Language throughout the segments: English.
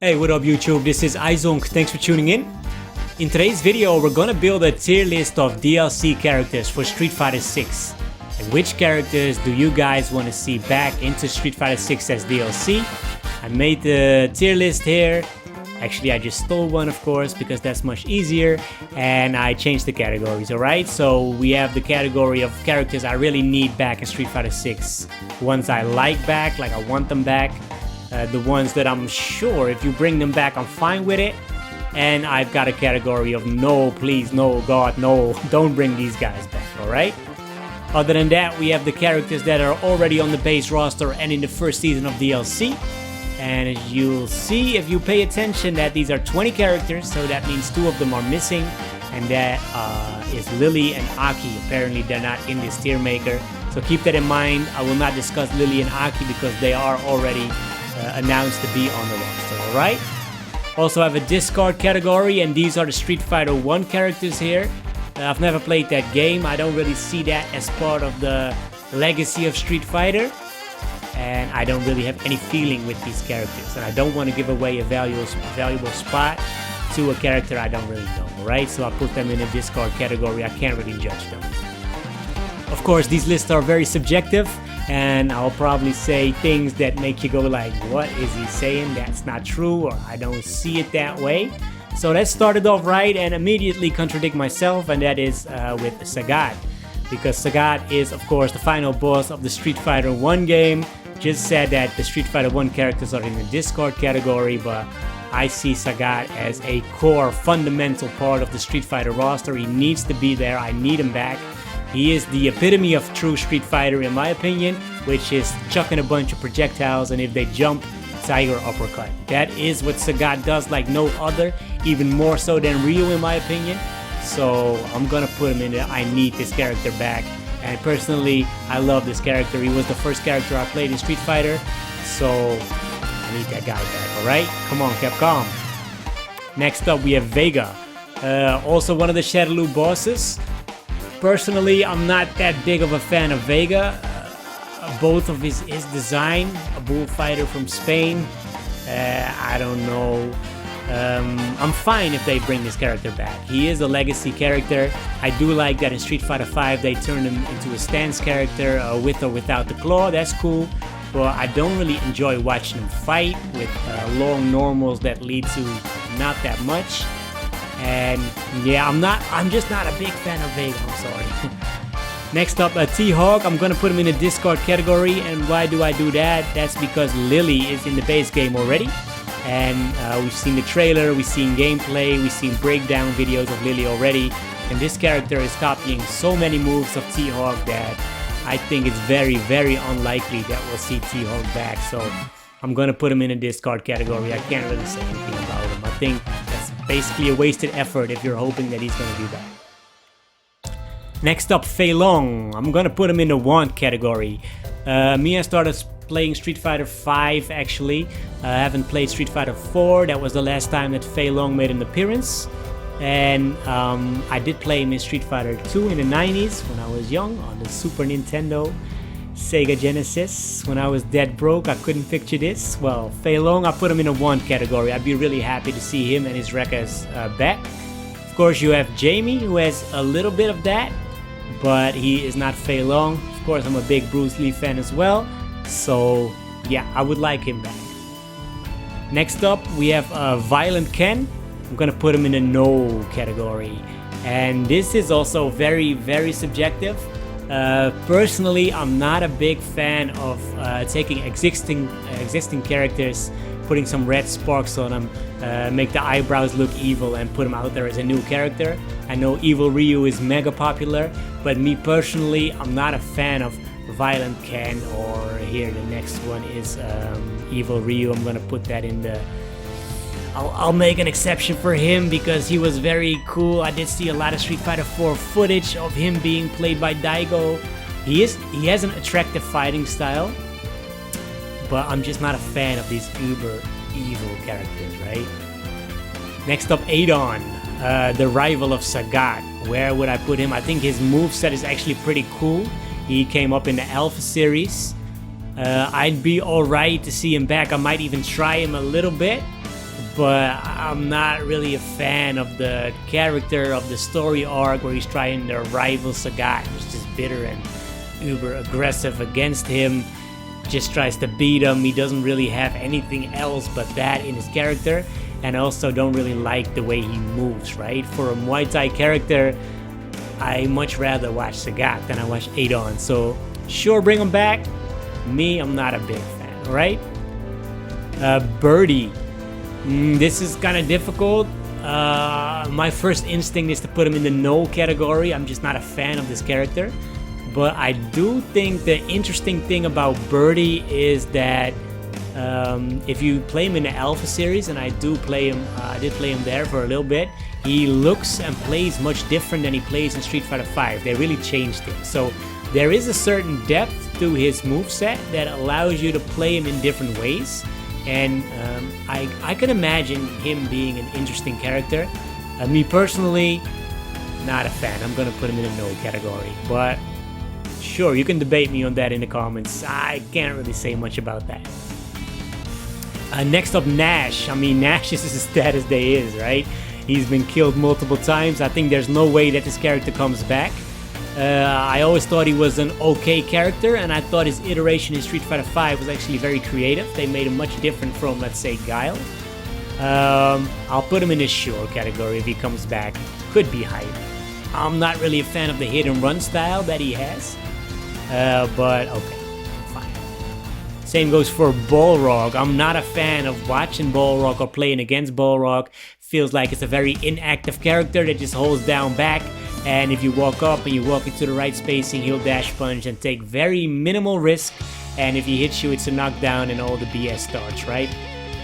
Hey, what up YouTube? This is iZonk. Thanks for tuning in. In today's video, we're gonna build a tier list of DLC characters for Street Fighter 6. And which characters do you guys want to see back into Street Fighter 6 as DLC? I made the tier list here. Actually, I just stole one, of course, because that's much easier. And I changed the categories, alright? So we have the category of characters I really need back in Street Fighter 6. Ones I like back, like I want them back. The ones that I'm sure if you bring them back, I'm fine with it. And I've got a category of no, please, no, God, no, don't bring these guys back, alright? Other than that, we have the characters that are already on the base roster and in the first season of DLC. And as you'll see, if you pay attention, that these are 20 characters, so that means 2 of them are missing. And that is Lily and Aki. Apparently, they're not in this tier maker. So keep that in mind. I will not discuss Lily and Aki because they are already announced to be on the roster, alright? Also have a discard category, and these are the Street Fighter 1 characters here. I've never played that game. I don't really see that as part of the legacy of Street Fighter. And I don't really have any feeling with these characters. And I don't want to give away a valuable spot to a character I don't really know, alright? So I put them in a discard category. I can't really judge them. Of course, these lists are very subjective. And I'll probably say things that make you go like, what is he saying? That's not true, or I don't see it that way. So let's start it off right and immediately contradict myself, and that is with Sagat. Because Sagat is, of course, the final boss of the Street Fighter 1 game. Just said that the Street Fighter 1 characters are in the discard category, but I see Sagat as a core, fundamental part of the Street Fighter roster. He needs to be there. I need him back. He is the epitome of true Street Fighter in my opinion, which is chucking a bunch of projectiles, and if they jump, Tiger Uppercut. That is what Sagat does like no other, even more so than Ryu in my opinion. So I'm gonna put him in there. I need this character back. And personally, I love this character. He was the first character I played in Street Fighter. So I need that guy back, alright? Come on, Capcom. Next up, we have Vega. Also one of the Shadaloo bosses. Personally, I'm not that big of a fan of Vega. Both of his design, a bullfighter from Spain. I don't know. I'm fine if they bring this character back. He is a legacy character. I do like that in Street Fighter 5 they turned him into a stance character with or without the claw. That's cool. But I don't really enjoy watching him fight with long normals that lead to not that much. And yeah, I'm just not a big fan of Vega, I'm sorry. Next up, T-Hawk. I'm gonna put him in the discard category, and why do I do that? That's because Lily is in the base game already. And we've seen the trailer, we've seen gameplay, we've seen breakdown videos of Lily already. And this character is copying so many moves of T-Hawk that I think it's very, very unlikely that we'll see T-Hawk back. So I'm gonna put him in a discard category. I can't really say anything about him. I think that's basically a wasted effort if you're hoping that he's gonna be back. Next up, Fei Long. I'm gonna put him in the want category. I started playing Street Fighter 5 actually. I haven't played Street Fighter 4. That was the last time that Fei Long made an appearance. And I did play him in Street Fighter 2 in the 90s when I was young on the Super Nintendo, Sega Genesis. When I was dead broke, I couldn't picture this. Well, Fei Long, I put him in a want category. I'd be really happy to see him and his records back. Of course, you have Jamie, who has a little bit of that, but he is not Fei Long. Of course, I'm a big Bruce Lee fan as well. So yeah, I would like him back. Next up, we have Violent Ken. I'm gonna put him in a no category. And this is also very, very subjective. Personally, I'm not a big fan of taking existing characters, putting some red sparks on them, make the eyebrows look evil and put them out there as a new character. I know Evil Ryu is mega popular, but me personally, I'm not a fan of Violent Ken, or here the next one is Evil Ryu. I'm gonna put that in the... I'll make an exception for him because he was very cool. I did see a lot of Street Fighter 4 footage of him being played by Daigo. He has an attractive fighting style, but I'm just not a fan of these uber evil characters, right? Next up, Adon, the rival of Sagat. Where would I put him? I think his moveset is actually pretty cool. He came up in the Alpha series. I'd be alright to see him back. I might even try him a little bit. but I'm not really a fan of the character, of the story arc where he's trying to rival Sagat, who's just bitter and uber aggressive against him, just tries to beat him. He doesn't really have anything else but that in his character, and I also don't really like the way he moves, right? For a Muay Thai character, I much rather watch Sagat than I watch Adon, so sure, bring him back. Me, I'm not a big fan, alright? Birdie. This is kind of difficult. My first instinct is to put him in the no category. I'm just not a fan of this character. But I do think the interesting thing about Birdie is that if you play him in the Alpha series, and I did play him there for a little bit, he looks and plays much different than he plays in Street Fighter V. They really changed him. So there is a certain depth to his moveset that allows you to play him in different ways. And I can imagine him being an interesting character. Me personally, not a fan. I'm gonna put him in a no category. But sure, you can debate me on that in the comments. I can't really say much about that. Next up, Nash. I mean, Nash is as dead as they is, right? He's been killed multiple times. I think there's no way that this character comes back. I always thought he was an okay character, and I thought his iteration in Street Fighter V was actually very creative. They made him much different from, let's say, Guile. I'll put him in his sure category if he comes back. Could be higher. I'm not really a fan of the hit and run style that he has, but okay, fine. Same goes for Balrog. I'm not a fan of watching Balrog or playing against Balrog. Feels like it's a very inactive character that just holds down back. And if you walk up and you walk into the right spacing, he'll dash punch and take very minimal risk. And if he hits you, it's a knockdown and all the BS starts, right?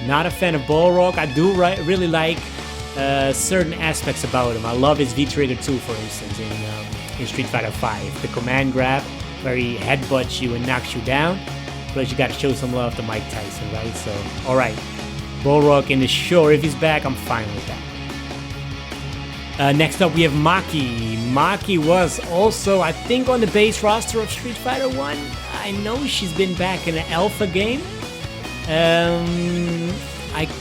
Not a fan of Balrog. I do really like certain aspects about him. I love his V-Trigger 2, for instance, in Street Fighter V. The command grab, where he headbutts you and knocks you down. But you gotta show some love to Mike Tyson, right? So, alright. Balrog in the sure. If he's back, I'm fine with that. Next up, we have Maki. Maki was also, I think, on the base roster of Street Fighter 1. I know she's been back in the Alpha game. I'm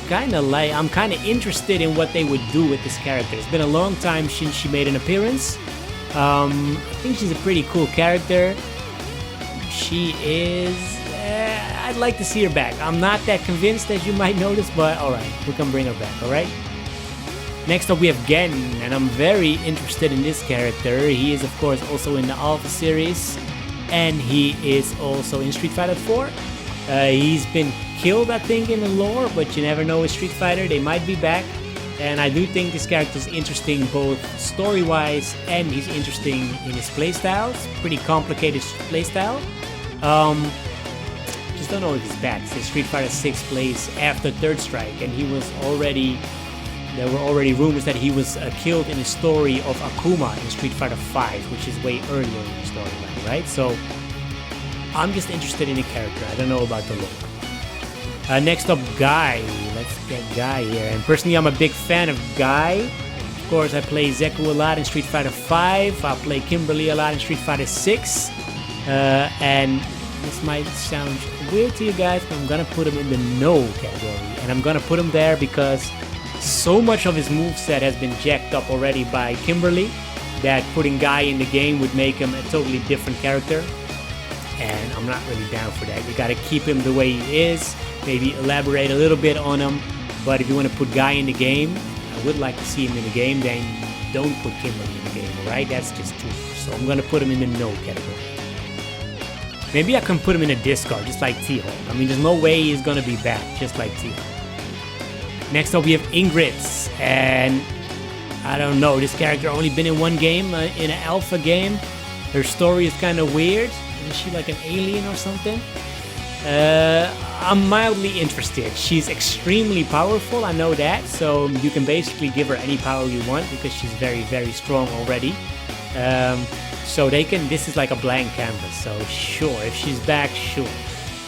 kind of interested in what they would do with this character. It's been a long time since she made an appearance. I think she's a pretty cool character. She is... I'd like to see her back. I'm not that convinced, as you might notice, but alright, we can bring her back, alright? Next up, we have Gen, and I'm very interested in this character. He is, of course, also in the Alpha series, and he is also in Street Fighter 4. He's been killed, I think, in the lore, but you never know with Street Fighter. They might be back, and I do think this character is interesting both story-wise, and he's interesting in his playstyles. Pretty complicated playstyle. Just don't know if he's back, since Street Fighter 6 plays after Third Strike, and he was already... There were already rumors that he was killed in the story of Akuma in Street Fighter V, which is way earlier in the storyline, right? So, I'm just interested in the character. I don't know about the look. Next up, Guy. Let's get Guy here. And personally, I'm a big fan of Guy. Of course, I play Zeku a lot in Street Fighter V. I play Kimberly a lot in Street Fighter 6. And this might sound weird to you guys, but I'm gonna put him in the no category. And I'm gonna put him there because so much of his moveset has been jacked up already by Kimberly that putting Guy in the game would make him a totally different character. And I'm not really down for that. You gotta keep him the way he is, maybe elaborate a little bit on him. But if you want to put Guy in the game, I would like to see him in the game, then don't put Kimberly in the game, alright? That's just too much. So I'm gonna put him in the no category. Maybe I can put him in a discard, just like T-Hawk. I mean, there's no way he's gonna be back, just like T-Hawk. Next up, we have Ingrid, and I don't know, this character only been in one game, in an Alpha game. Her story is kind of weird. Is she like an alien or something? I'm mildly interested. She's extremely powerful, I know that, so you can basically give her any power you want because she's very, very strong already. So this is like a blank canvas, so sure, if she's back, sure.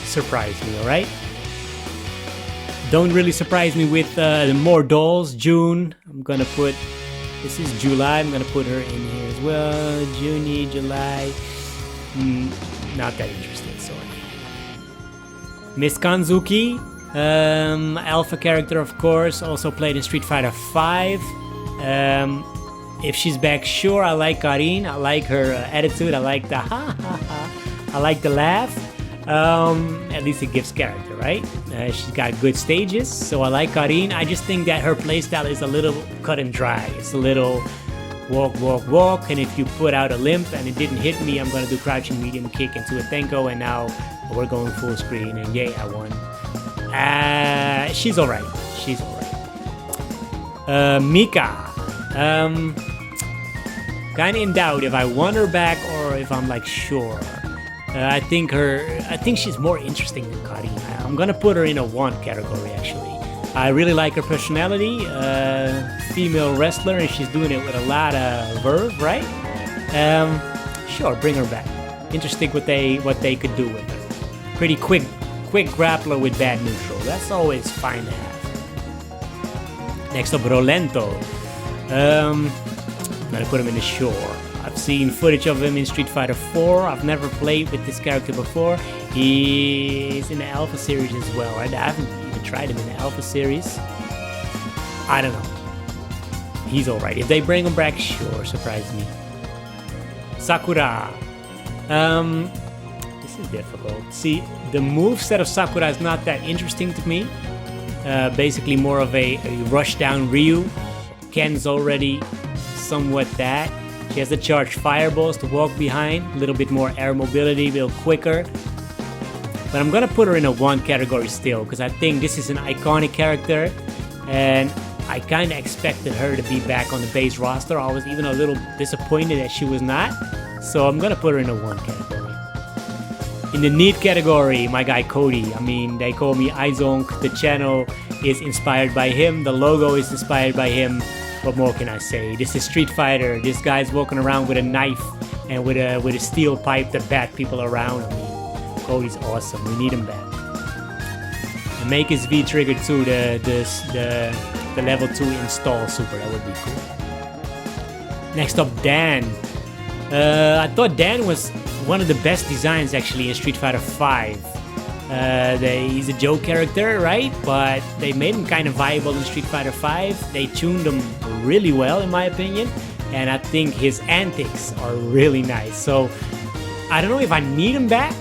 Surprise me, alright? Don't really surprise me with the more dolls. June, I'm gonna put, this is July, I'm gonna put her in here as well. Junie, July, not that interested, sorry. Miss Kanzuki, Alpha character, of course, also played in Street Fighter V. If she's back, sure. I like Karin. I like her attitude. I like the ha ha ha. I like the laugh. At least it gives character, right? She's got good stages, so I like Karin. I just think that her playstyle is a little cut and dry. It's a little walk, walk, walk, and if you put out a limp and it didn't hit me, I'm gonna do crouching medium kick into a Tenko, and now we're going full screen, and yay, I won. She's alright. She's alright. Mika. Kinda in doubt if I want her back or if I'm like sure. I think she's more interesting than Karin. I'm gonna put her in a 1 category actually. I really like her personality. Female wrestler, and she's doing it with a lot of verve, right? Sure, bring her back. Interesting what they could do with her. Pretty quick grappler with bad neutral. That's always fine to have. Next up, Rolento. I'm gonna put him in the shore. I've seen footage of him in Street Fighter 4. I've never played with this character before. He's in the Alpha series as well, right? I haven't even tried him in the Alpha series. I don't know. He's alright. If they bring him back, sure, surprise me. Sakura. This is difficult. See, the moveset of Sakura is not that interesting to me. Basically more of a rush-down Ryu. Ken's already somewhat that. She has the charged fireballs to walk behind, a little bit more air mobility, a little quicker. But I'm gonna put her in a 1 category still, because I think this is an iconic character, and I kinda expected her to be back on the base roster. I was even a little disappointed that she was not, so I'm gonna put her in a 1 category. In the neat category, my guy Cody. I mean, they call me iZonk. The channel is inspired by him, the logo is inspired by him. What more can I say? This is Street Fighter. This guy's walking around with a knife and with a steel pipe to bat people around. I mean, Cody's awesome. We need him back. And make his V trigger too, the level 2 install super. That would be cool. Next up, Dan. I thought Dan was one of the best designs actually in Street Fighter V. He's a joke character, right? But they made him kind of viable in Street Fighter V. They tuned him really well, in my opinion. And I think his antics are really nice. So, I don't know if I need him back,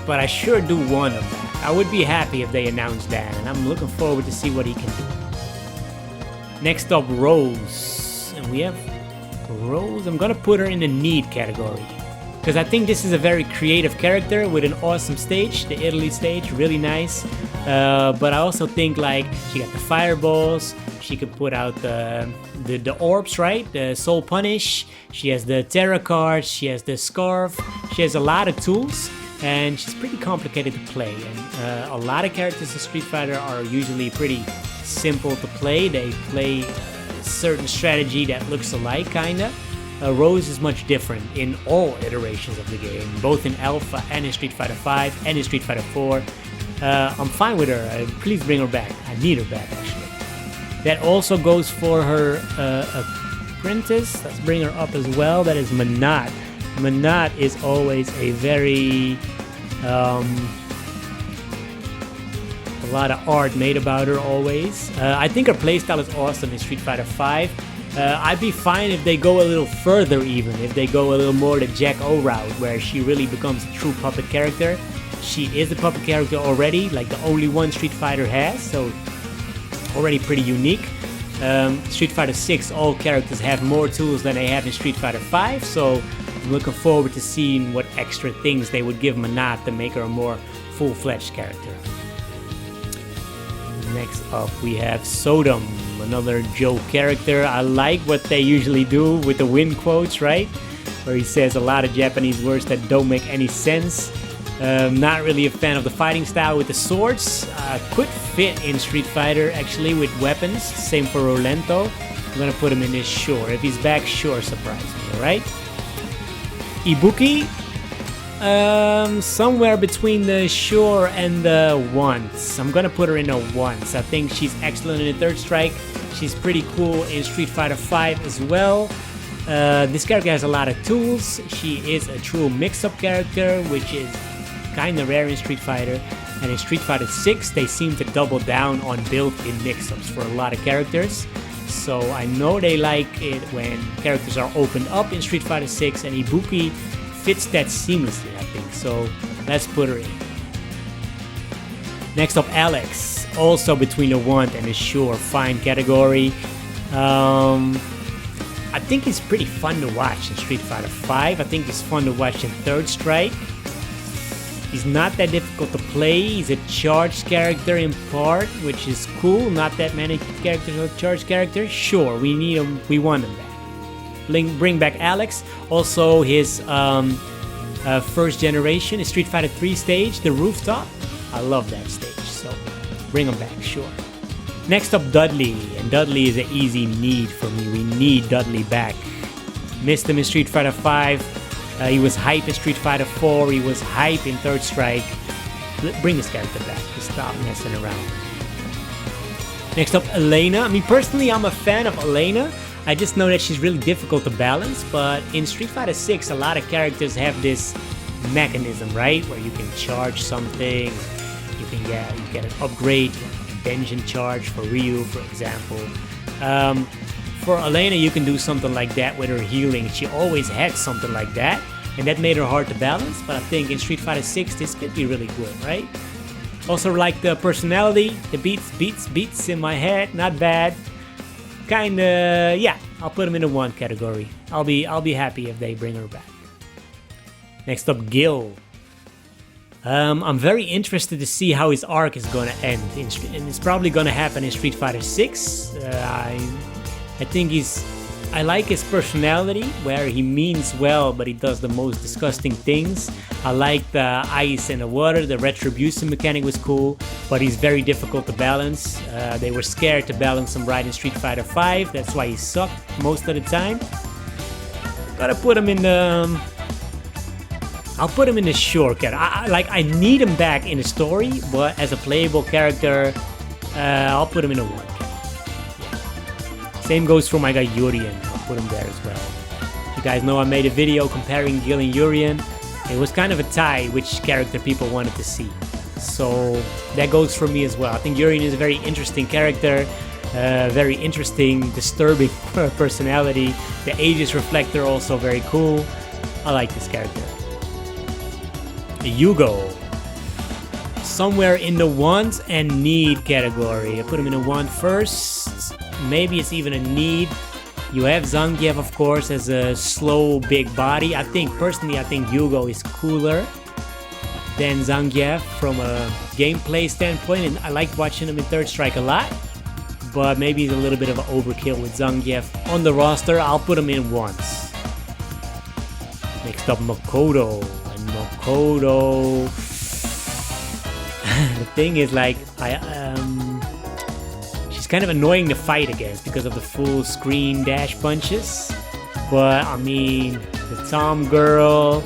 but I sure do want him back. I would be happy if they announced that, and I'm looking forward to see what he can do. Next up, Rose. And we have Rose. I'm gonna put her in the need category, because I think this is a very creative character with an awesome stage, the Italy stage, really nice. But I also think like she got the fireballs, she could put out the orbs, right? The soul punish, she has the terror cards, she has the scarf, she has a lot of tools, and she's pretty complicated to play. And a lot of characters in Street Fighter are usually pretty simple to play. They play a certain strategy that looks alike, kinda. Rose is much different in all iterations of the game, both in Alpha and in Street Fighter V and in Street Fighter 4. I'm fine with her. Please bring her back. I need her back, actually. That also goes for her apprentice. Let's bring her up as well. That is Manat. Manat is always a very... a lot of art made about her always. I think her playstyle is awesome in Street Fighter V. I'd be fine if they go a little further even, if they go a little more the Jack O route, where she really becomes a true puppet character. She is a puppet character already, like the only one Street Fighter has, so already pretty unique. Street Fighter 6, all characters have more tools than they have in Street Fighter 5, so I'm looking forward to seeing what extra things they would give Manat to make her a more full-fledged character. Next up we have Sodom, another Joe character. I like what they usually do with the win quotes, right? Where he says a lot of Japanese words that don't make any sense. Not really a fan of the fighting style with the swords. Could fit in Street Fighter actually with weapons. Same for Rolento. I'm gonna put him in this sure. If he's back, sure, surprise me, alright? Ibuki. Somewhere between the sure and the once. I'm gonna put her in a once. I think she's excellent in the third strike. She's pretty cool in Street Fighter V as well. This character has a lot of tools. She is a true mix-up character, which is kind of rare in Street Fighter. And in Street Fighter 6, they seem to double down on built-in mix-ups for a lot of characters. So I know they like it when characters are opened up in Street Fighter 6, and Ibuki fits that seamlessly, I think. So let's put her in. Next up, Alex. Also between a want and a sure fine category. I think he's pretty fun to watch in Street Fighter 5. I think he's fun to watch in Third Strike. He's not that difficult to play. He's a charged character in part, which is cool. Not that many characters are charged characters. Sure, we need him. We want him back. Bring back Alex. Also, his first generation is Street Fighter 3 stage, the rooftop. I love that stage, so bring him back, sure. Next up, Dudley. And Dudley is an easy need for me. We need Dudley back. Missed him in Street Fighter 5. He was hype in Street Fighter 4, he was hype in Third Strike. Bring this character back, just stop messing around. Next up, Elena. I mean, personally, I'm a fan of Elena. I just know that she's really difficult to balance, but in Street Fighter 6, a lot of characters have this mechanism, right? Where you can charge something, you get an upgrade, like a Benjen charge for Ryu, for example. For Elena, you can do something like that with her healing. She always had something like that, and that made her hard to balance, but I think in Street Fighter 6, this could be really good, right? Also like the personality, the beats in my head, not bad. Kinda, yeah, I'll put him in the 1 category. I'll be happy if they bring her back. Next up, Gil. I'm very interested to see how his arc is gonna end, and it's probably gonna happen in Street Fighter 6. I think I like his personality, where he means well, but he does the most disgusting things. I like the ice and the water, the retribution mechanic was cool, but he's very difficult to balance. They were scared to balance him right in Street Fighter 5, that's why he sucked most of the time. Gotta put him in the... I'll put him in the short category. I need him back in the story, but as a playable character, I'll put him in the 1. Same goes for my guy Urien. I'll put him there as well. You guys know I made a video comparing Gil and Urien. It was kind of a tie which character people wanted to see. So that goes for me as well. I think Urien is a very interesting character. Very interesting, disturbing personality. The Aegis Reflector also very cool. I like this character. Yugo. Somewhere in the want and need category. I put him in the want first. Maybe it's even a need. You have Zangief, of course, as a slow, big body. Personally, I think Yugo is cooler than Zangief from a gameplay standpoint, and I like watching him in Third Strike a lot. But maybe he's a little bit of an overkill with Zangief on the roster. I'll put him in once. Next up, Makoto. And Makoto... the thing is, like, she's kind of annoying to fight against because of the full screen dash punches. But, I mean, the Tom girl,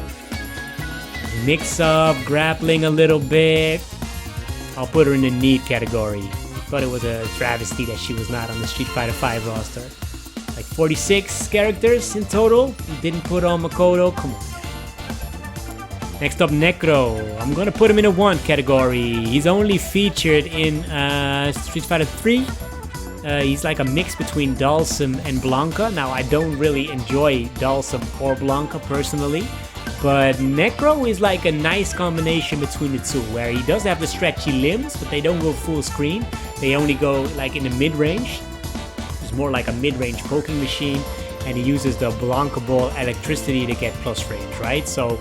mix up, grappling a little bit. I'll put her in the need category. Thought it was a travesty that she was not on the Street Fighter 5 roster. Like 46 characters in total. You didn't put on Makoto. Come on. Next up, Necro. I'm gonna put him in a 1 category. He's only featured in Street Fighter 3. He's like a mix between Dalsum and Blanca. Now, I don't really enjoy Dalsum or Blanca personally, but Necro is like a nice combination between the two, where he does have the stretchy limbs, but they don't go full screen. They only go like in the mid-range. It's more like a mid-range poking machine, and he uses the Blanca ball electricity to get plus range, right? So,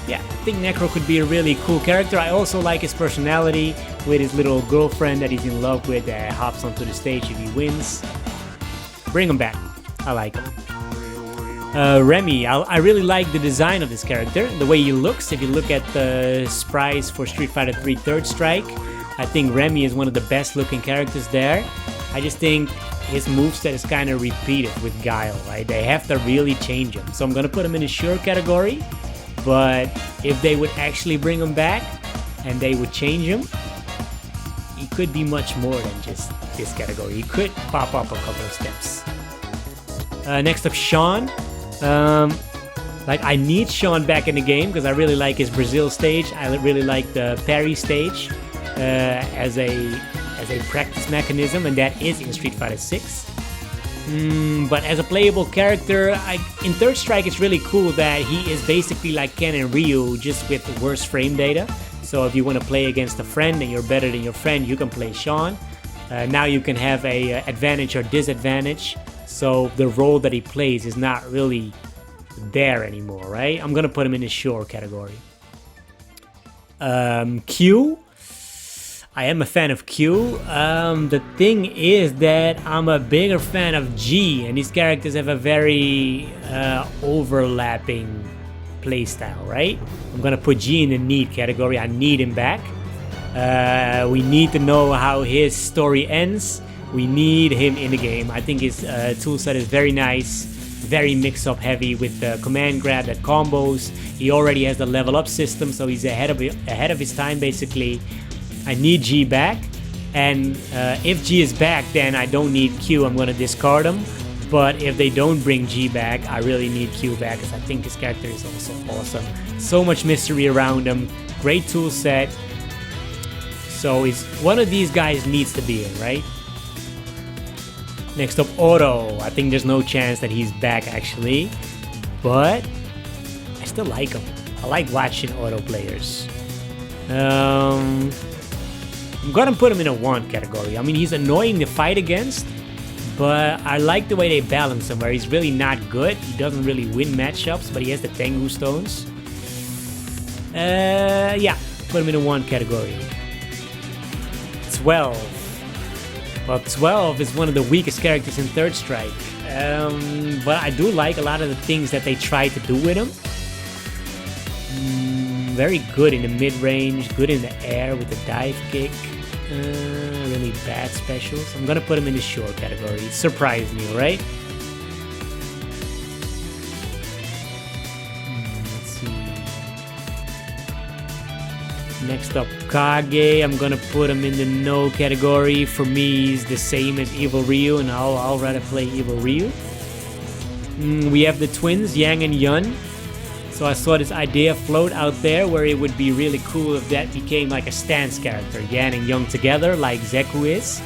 yeah, I think Necro could be a really cool character. I also like his personality with his little girlfriend that he's in love with that hops onto the stage if he wins. Bring him back. I like him. Remy, I really like the design of this character, the way he looks. If you look at the sprites for Street Fighter 3 Third Strike, I think Remy is one of the best looking characters there. I just think his moveset is kind of repeated with Guile, right? They have to really change him. So I'm going to put him in the sure category. But if they would actually bring him back and they would change him, he could be much more than just this category. He could pop up a couple of steps. Next up, Sean. Like, I need Sean back in the game because I really like his Brazil stage. I really like the parry stage as a practice mechanism, and that is in Street Fighter 6. But as a playable character, in Third Strike, it's really cool that he is basically like Ken and Ryu, just with worse frame data. So if you want to play against a friend and you're better than your friend, you can play Sean. Now you can have a advantage or disadvantage. So the role that he plays is not really there anymore, right? I'm gonna put him in the sure category. Q. I am a fan of Q. The thing is that I'm a bigger fan of G, and these characters have a very overlapping playstyle, right? I'm gonna put G in the need category. I need him back. We need to know how his story ends. We need him in the game. I think his toolset is very nice, very mix-up heavy with the command grab that combos. He already has the level up system, so he's ahead of his time basically. I need G back, and if G is back, then I don't need Q. I'm gonna discard him. But if they don't bring G back, I really need Q back because I think his character is also awesome. So much mystery around him, great tool set. So one of these guys needs to be in, right? Next up, Otto. I think there's no chance that he's back actually, but I still like him. I like watching Otto players. I'm gonna put him in a 1 category. I mean, he's annoying to fight against, but I like the way they balance him, where he's really not good. He doesn't really win matchups, but he has the Tengu stones. Yeah, put him in a 1 category. 12. Well, 12 is one of the weakest characters in Third Strike. But I do like a lot of the things that they try to do with him. Very good in the mid-range, good in the air with the dive kick. Really bad specials. I'm gonna put him in the short category. It surprised me, right? Let's see. Next up, Kage. I'm gonna put him in the no category. For me, he's the same as Evil Ryu, and I'll rather play Evil Ryu. We have the twins, Yang and Yun. So I saw this idea float out there where it would be really cool if that became like a stance character, Yan and Young together, like Zeku is.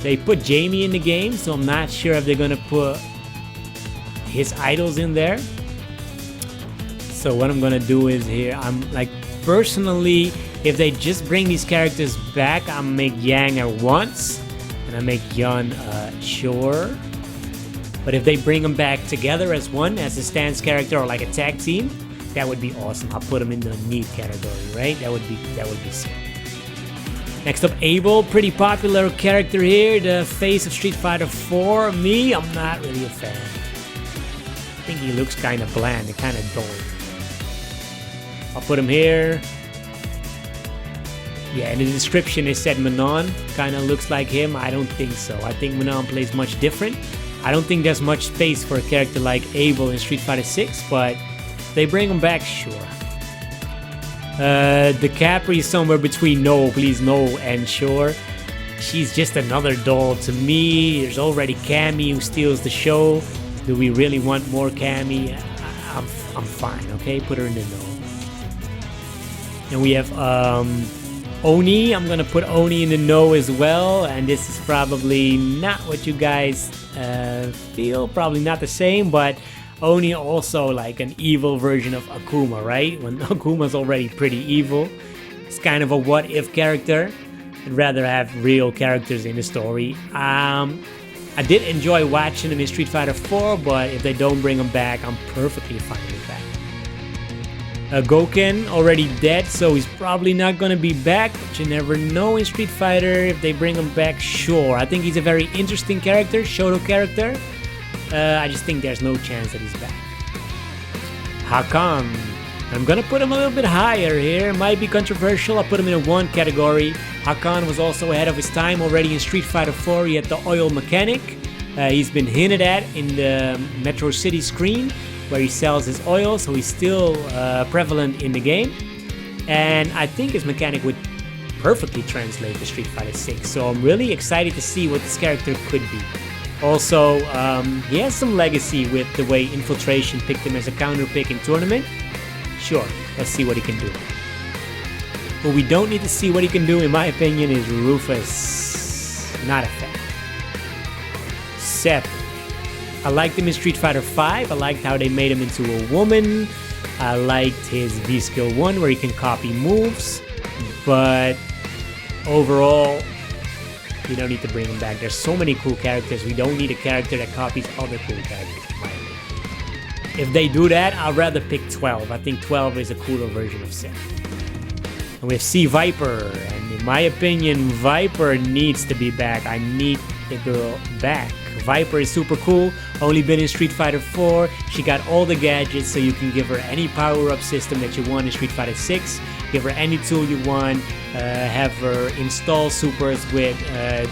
They put Jamie in the game, so I'm not sure if they're gonna put his idols in there. So what I'm gonna do is here, I'm like, personally, if they just bring these characters back, I'll make Yang a once, and I make Yun sure. But if they bring them back together as one, as a stance character or like a tag team, that would be awesome. I'll put them in the need category, right? That would be sick. Next up, Abel, pretty popular character here, the face of Street Fighter 4. Me, I'm not really a fan. I think he looks kind of bland and kind of dull. I'll put him here. Yeah, in the description it said Manon kind of looks like him. I don't think so. I think Manon plays much different. I don't think there's much space for a character like Abel in Street Fighter 6, but if they bring him back, sure. The Capri is somewhere between no, please no, and sure. She's just another doll to me. There's already Cammy who steals the show. Do we really want more Cammy? I'm fine, okay? Put her in the no. And we have Oni. I'm gonna put Oni in the no as well, and this is probably not what you guys feel, probably not the same, but Oni also like an evil version of Akuma, right? When Akuma's already pretty evil, it's kind of a what if character. I'd rather have real characters in the story. I did enjoy watching them in Street Fighter 4, but if they don't bring them back, I'm perfectly fine with that. Gouken, already dead, so he's probably not gonna be back, but you never know in Street Fighter. If they bring him back, sure. I think he's a very interesting character, Shoto character. I just think there's no chance that he's back. Hakan, I'm gonna put him a little bit higher here. Might be controversial. I'll put him in a 1 category. Hakan was also ahead of his time already in Street Fighter 4. He had the oil mechanic. He's been hinted at in the Metro City screen, where he sells his oil, so he's still prevalent in the game. And I think his mechanic would perfectly translate to Street Fighter 6, so I'm really excited to see what this character could be. Also, he has some legacy with the way Infiltration picked him as a counter pick in tournament. Sure, let's see what he can do. What we don't need to see what he can do, in my opinion, is Rufus. Not a fan. 7. I liked him in Street Fighter V. I liked how they made him into a woman. I liked his V-Skill 1 where he can copy moves. But overall, you don't need to bring him back. There's so many cool characters. We don't need a character that copies other cool characters, in my opinion. If they do that, I'd rather pick 12. I think 12 is a cooler version of 7. And we have C Viper. And in my opinion, Viper needs to be back. I need the girl back. Viper is super cool, only been in Street Fighter 4. She got all the gadgets, so you can give her any power-up system that you want in Street Fighter 6. Give her any tool you want, have her install supers with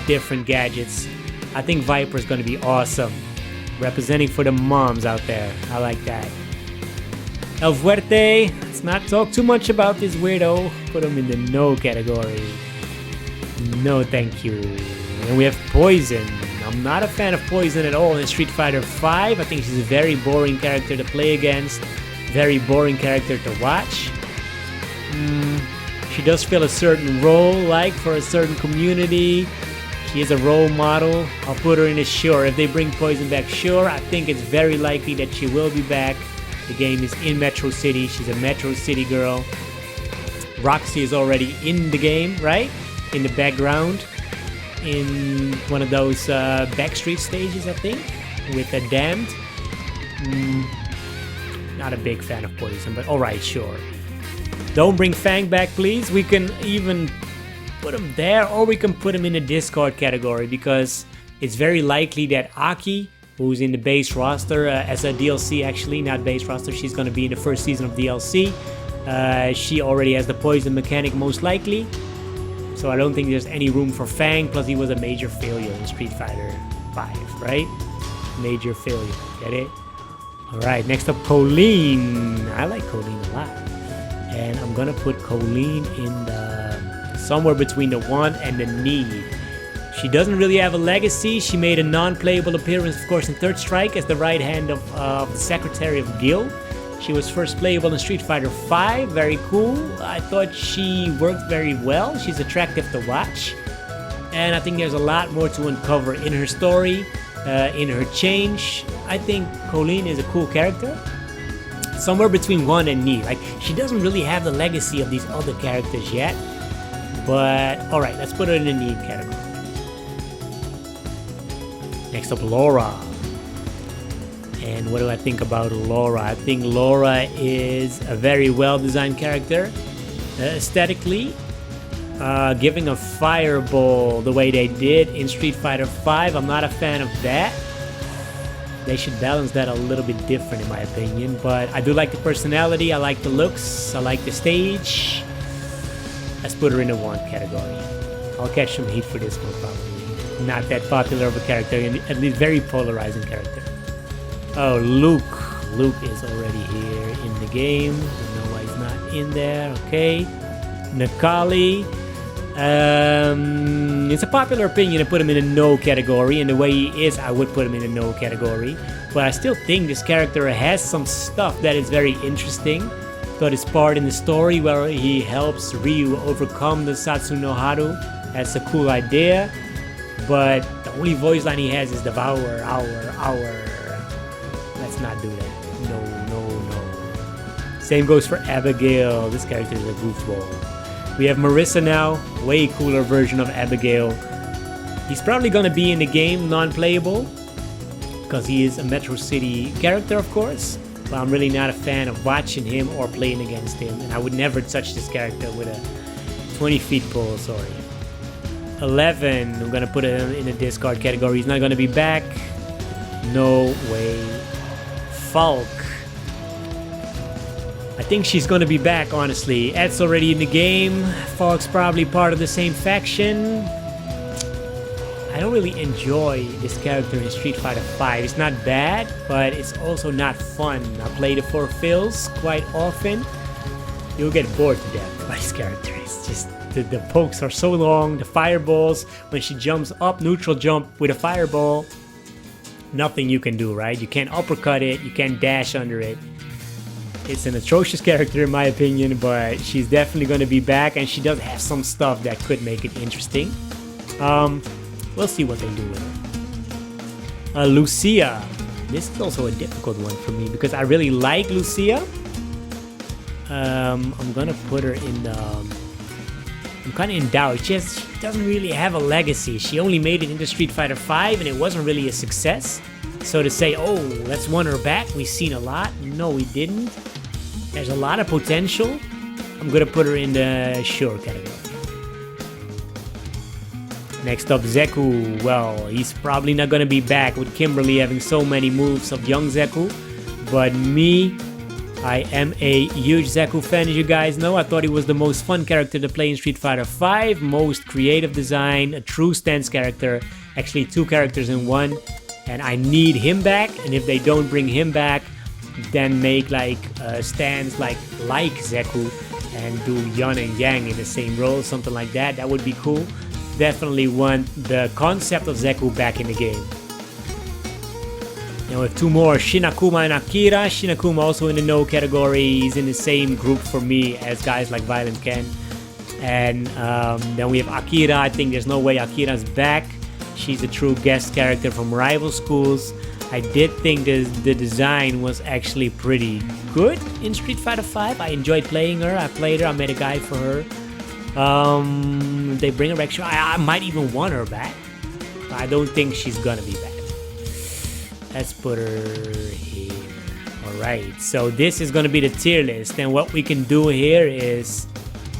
different gadgets. I think Viper is going to be awesome. Representing for the moms out there. I like that. El Fuerte, let's not talk too much about this weirdo. Put him in the no category. No thank you. And we have Poison. I'm not a fan of Poison at all in Street Fighter V. I think she's a very boring character to play against. Very boring character to watch. She does fill a certain role, like for a certain community. She is a role model. I'll put her in a sure. If they bring Poison back, sure. I think it's very likely that she will be back. The game is in Metro City. She's a Metro City girl. Roxy is already in the game, right? In the background. In one of those backstreet stages, I think, with a Damned. Not a big fan of Poison, but alright, sure. Don't bring Fang back, please. We can even put him there, or we can put him in the discard category, because it's very likely that Aki, who's in the base roster as a DLC, actually, not base roster, she's going to be in the first season of DLC. She already has the Poison mechanic, most likely. So I don't think there's any room for Fang, plus he was a major failure in Street Fighter V, right? Major failure, get it? Alright, next up, Kolin. I like Kolin a lot. And I'm gonna put Kolin in the somewhere between the want and the need. She doesn't really have a legacy. She made a non-playable appearance, of course, in Third Strike as the right hand of the Secretary of Guild. She was first playable in Street Fighter V, very cool. I thought she worked very well. She's attractive to watch. And I think there's a lot more to uncover in her story, in her change. I think Kolin is a cool character. Somewhere between want and need. Like, she doesn't really have the legacy of these other characters yet. But, alright, let's put her in the need category. Next up, Laura. And what do I think about Laura? I think Laura is a very well-designed character. Aesthetically, giving a fireball the way they did in Street Fighter V, I'm not a fan of that. They should balance that a little bit different in my opinion. But I do like the personality, I like the looks, I like the stage. Let's put her in the want category. I'll catch some heat for this one probably. Not that popular of a character, at least very polarizing character. Oh, Luke. Luke is already here in the game. Don't know why he's not in there. Okay. Nakali. It's a popular opinion to put him in a no category, and the way he is, I would put him in a no category. But I still think this character has some stuff that is very interesting. Got his part in the story where he helps Ryu overcome the Satsu no Haru. That's a cool idea. But the only voice line he has is Devour, our. Let's not do that. No. Same goes for Abigail. This character is a goofball. We have Marissa now. Way cooler version of Abigail. He's probably going to be in the game non-playable, because he is a Metro City character, of course. But I'm really not a fan of watching him or playing against him. And I would never touch this character with a 20 feet pole, sorry. 11. I'm going to put him in the discard category. He's not going to be back. No way. Falk. I think she's gonna be back, honestly. Ed's already in the game. Falk's probably part of the same faction. I don't really enjoy this character in Street Fighter V. It's not bad, but it's also not fun. I play the 4 fills quite often. You'll get bored to death by this character. It's just, the pokes are so long, the fireballs, when she jumps up, neutral jump with a fireball. nothing you can do, right? You can't uppercut it, you can't dash under it. It's an atrocious character in my opinion, but she's definitely going to be back, and she does have some stuff that could make it interesting. We'll see what they do with her. Lucia. This is also a difficult one for me because I really like Lucia. I'm gonna put her in the... I'm kind of in doubt. She doesn't really have a legacy. She only made it into Street Fighter V and it wasn't really a success. So to say, oh, let's want her back, we've seen a lot. No, we didn't. There's a lot of potential. I'm gonna put her in the sure category. Next up, Zeku. Well, he's probably not gonna be back with Kimberly having so many moves of young Zeku. But me, I am a huge Zeku fan, as you guys know. I thought he was the most fun character to play in Street Fighter V. Most creative design, a true stance character. Actually, 2 characters in one. And I need him back. And if they don't bring him back, then make like stands like Zeku and do Yan and Yang in the same role, something like that. That would be cool. Definitely want the concept of Zeku back in the game. Now we have 2 more, Shinakuma and Akira. Shinakuma also in the no category. He's in the same group for me as guys like Violent Ken. And then we have Akira. I think there's no way Akira's back. She's a true guest character from rival schools. I did think the design was actually pretty good in Street Fighter V. I enjoyed playing her. I played her. I made a guide for her. They bring her back. Sure, I might even want her back. I don't think she's gonna be back. Let's put her here. Alright, so this is gonna be the tier list. And what we can do here is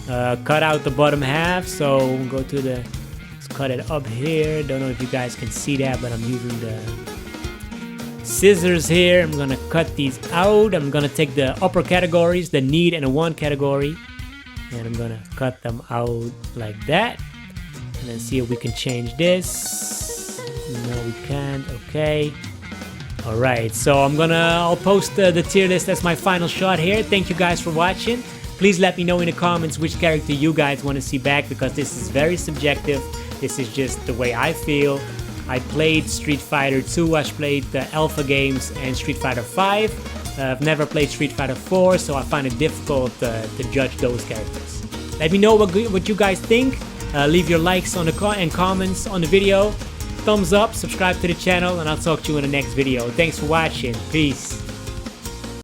cut out the bottom half. So we'll go to the... Let's cut it up here. Don't know if you guys can see that, but I'm using the scissors here. I'm gonna cut these out. I'm gonna take the upper categories, the need and the want category. And I'm gonna cut them out like that. And then see if we can change this. No, we can't. Okay. Alright, so I'll post the tier list as my final shot here. Thank you guys for watching. Please let me know in the comments which character you guys want to see back, because this is very subjective. This is just the way I feel. I played Street Fighter 2, I played the Alpha games and Street Fighter 5. I've never played Street Fighter 4, so I find it difficult to judge those characters. Let me know what you guys think. Leave your likes on and comments on the video. Thumbs up, subscribe to the channel, and I'll talk to you in the next video. Thanks for watching. Peace.